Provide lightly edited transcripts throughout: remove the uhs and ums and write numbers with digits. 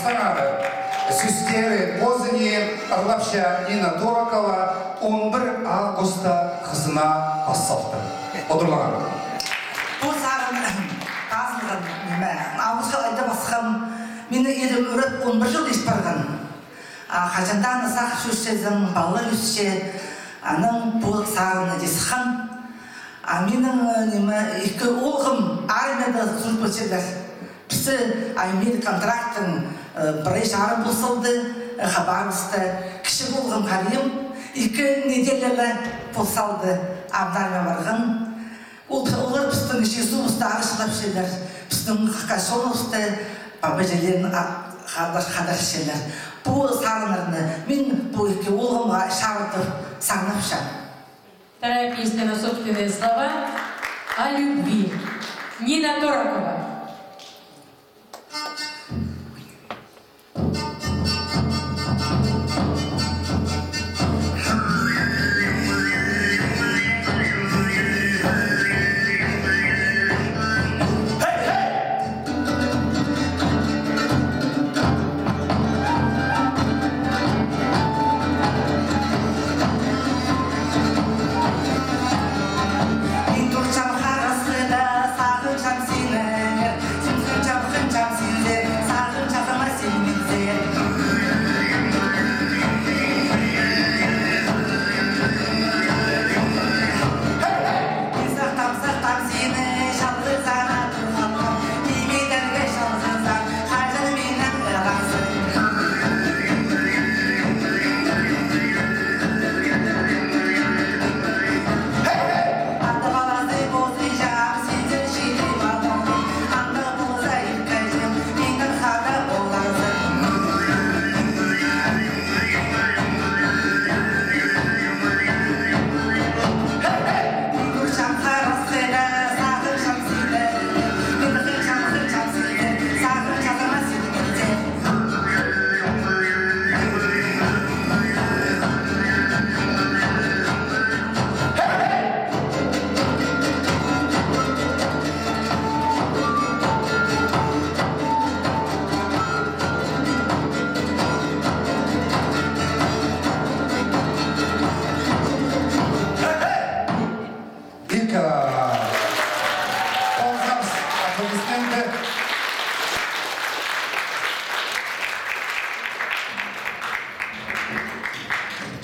Саңары, Süstері Озыне Арлапша Нина Торакова 11 августа қызына бассалды. Одырлаған. Бұл сағын қазылған неме. Ауызға айда басқан мені ерім өрет 11 жыл еш барған. Қажандан сақ шөшсезім, балы үсше, аның бұл сағын десіқан. Менің неме екі олғым армияда жүріп өтшелер. Бізді аймеді контрактың бірай жарым болсалды, хабарысты, кіші болғым қарайым, 2 неделелі болсалды Авдария барған. Олар біздің Жезу ұсты арышылап шелер, біздің Қақашон ұсты бабажелерін қадар шелер. Бұл сағынырны, мен бұл 2 олғымға шағырдыр сағынып шам. Вторая песня на собственные слова о любви. Нина Торакова.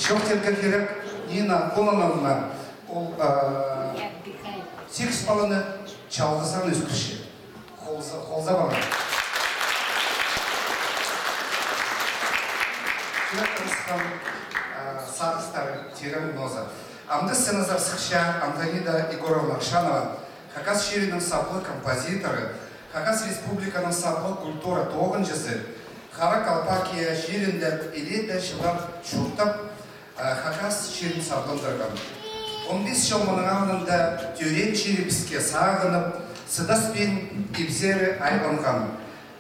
Шоқтерге керек Нина Конановна ол 8 баланы чалғызған өскірші. Қолза бала. Шырак ұрысқан сағыстары терен ноза. Амды сценазар сықша Антонида Егоровна Акшанова, Хакас шерінің саплы композиторы, Хакас республиканың саплы культура тоғынжысы, Хара Калпакия шерінде елеті жылар шұртап, Хакас шерін саплындырған. 15 жыл мұның ағынында төрен шеріпіске сағынып, сыдас пен ебзері айланған.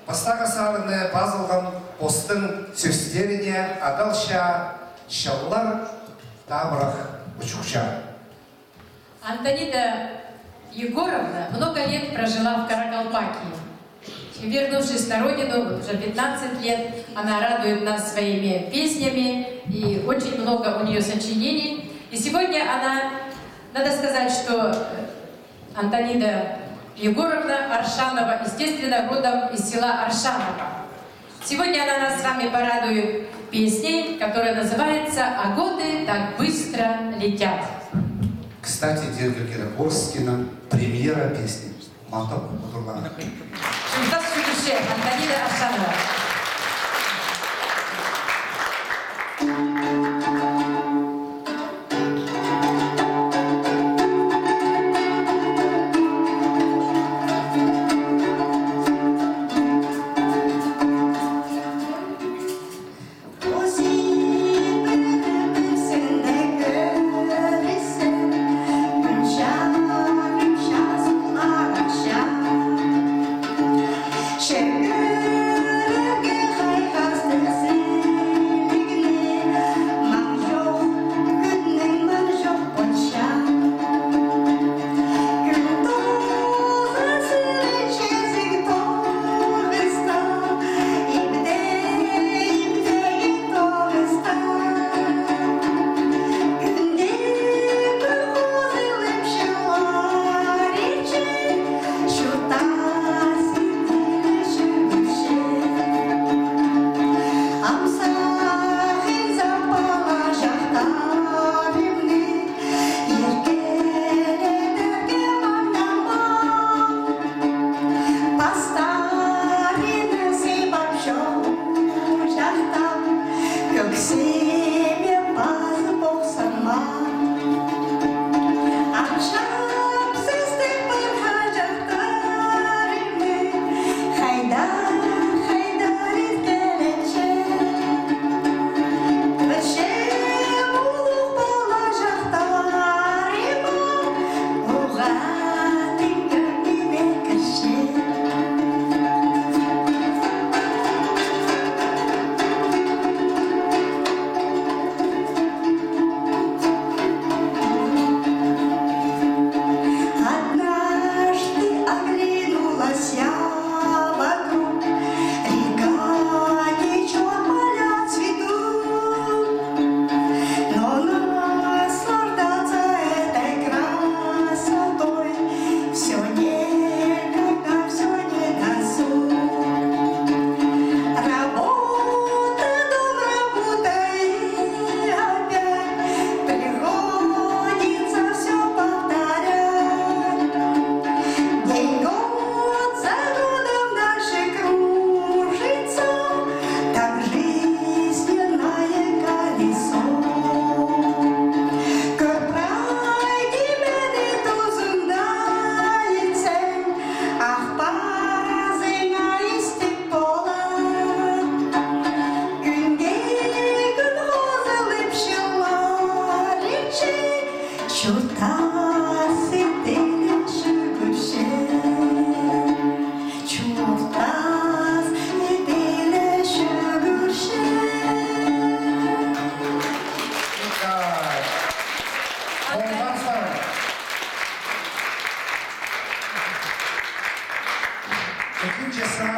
Бастағы сағыны базылған постың сөздеріне адалша шалылар табырақ учукча. Антонида Егоровна много лет прожила в Каракалпакии. Вернувшись на родину, уже 15 лет, она радует нас своими песнями, и очень много у нее сочинений. И сегодня она, надо сказать, что Антонида Егоровна Аршанова, естественно, родом из села Аршаново. Сегодня она нас с вами порадует песней, которая называется «А годы так быстро летят». Кстати, Дирка Киракорскина, премьера песни «Малтап Кудурлана». Здравствуйте, Антонида Аршанова. Şengül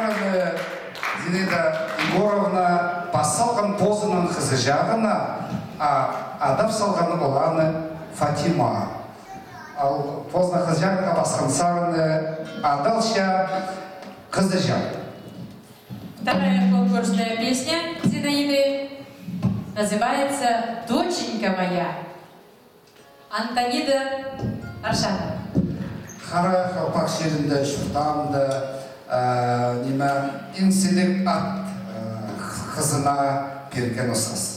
сарыны Зинаида Егоровна басалған позының қызы жағына, адап салған оланы Фатима. Ал позна қызы жағына басқан сарыны адалша қызы жақ. Вторая конкурсная песня Зинаиды называется «Доченька моя». Антонида Аршанова. Қара қалпақ жерінде шұртамды неме еңселік ат қызына берген ұсас.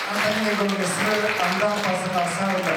Антония Егоровна, анда басына сарыны